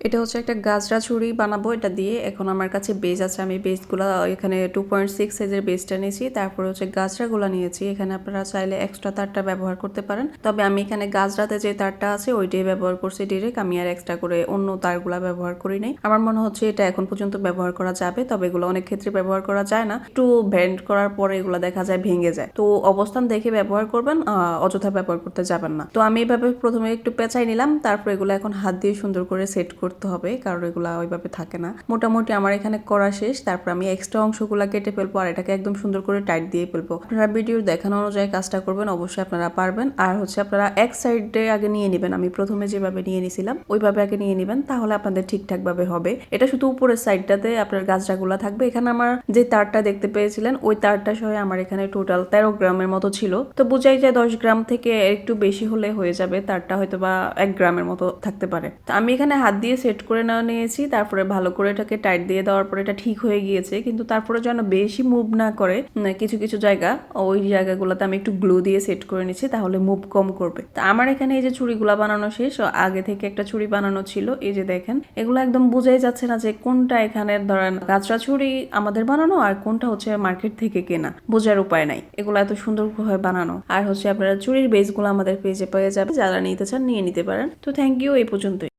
এটা হচ্ছে একটা গাজরা ছুরি বানাবো এটা দিয়ে। এখন আমার কাছে বেজ আছে, আমি বেজগুলা এখানে 2.6 সাইজের বেজটা নিয়েছি, তারপরে হচ্ছে গাজরাগুলা নিয়েছি। এখানে আপনারা চাইলে এক্সট্রা তারটা ব্যবহার করতে পারেন, তবে আমি এখানে গাজরাতে যে তারটা আছে ওইটাই ব্যবহার করছি ডিরেক্ট। আমি আর এক্সট্রা করে অন্য তারগুলা ব্যবহার করি নাই। আমার মনে হচ্ছে এটা এখন পর্যন্ত ব্যবহার করা যাবে, তবে এগুলো অনেক ক্ষেত্রে ব্যবহার করা যায় না। একটু ব্যান্ড করার পরে এগুলো দেখা যায় ভেঙে যায়, তো অবস্থান দেখে ব্যবহার করবেন, অযথা ব্যবহার করতে যাবেন না। তো আমি এভাবে প্রথমে একটু পেঁচাই নিলাম, তারপর এগুলো এখন হাত দিয়ে সুন্দর করে সেট করতে হবে, কারণ এগুলা ওইভাবে থাকে না। মোটামুটি আমার এখানে করা শেষ। তারপর আমি এক্সট্রা অংশগুলো কেটে ফেলবো আর এটাকে একদম সুন্দর করে টাইট দিয়ে ফেলবো। আপনারা ভিডিওর দেখানো অনুযায়ী কাজটা করবেন, অবশ্যই আপনারা পারবেন। আর হচ্ছে আপনারা এক সাইডে আগে নিয়ে নেবেন, আমি প্রথমে যেভাবে নিয়ে নিছিলাম ওইভাবে আগে নিয়ে নেবেন, তাহলে আপনাদের ঠিকঠাক ভাবে হবে। এটা শুধু উপরের সাইডটাতে আপনার গাছটাগুলা থাকবে। এখানে আমার যে তারটা দেখতে পেয়েছিলেন ওই তারটা সহ আমার এখানে টোটাল 13 গ্রামের মতো ছিল। তো বুঝাই যায় 10 গ্রাম থেকে একটু বেশি হলে হয়ে যাবে, তারটা হয়তো বা 1 গ্রামের মতো থাকতে পারে। তো আমি এখানে হাত দিয়ে সেট করে নেওয়া নিয়েছি, তারপরে ভালো করে এটাকে টাইট দিয়ে দেওয়ার পরে এটা ঠিক হয়ে গিয়েছে। কিন্তু তারপরে যেন বেশি মুভ না করে, কিছু কিছু জায়গা ওই জায়গাগুলোতে আমি একটু গ্লু দিয়ে সেট করে নিচ্ছি, তাহলে মুভ কম করবে। তো আমার এখানে এই যে চুড়িগুলা বানানো শেষ, আগে থেকে একটা চুড়ি বানানো ছিল, এই যে দেখেন এগুলো একদম বোঝাই যাচ্ছে না যে কোনটা এখানে ধরেন গাছরা চুড়ি আমাদের বানানো আর কোনটা হচ্ছে মার্কেট থেকে কেনা, বোঝার উপায় নাই। এগুলো এত সুন্দরভাবে বানানো। আর হচ্ছে আপনারা চুড়ির বেসগুলো আমাদের পেজে পেয়ে যাবে, যারা নিতে চান নিয়ে নিতে পারেন। তো থ্যাংক ইউ, এই পর্যন্তই।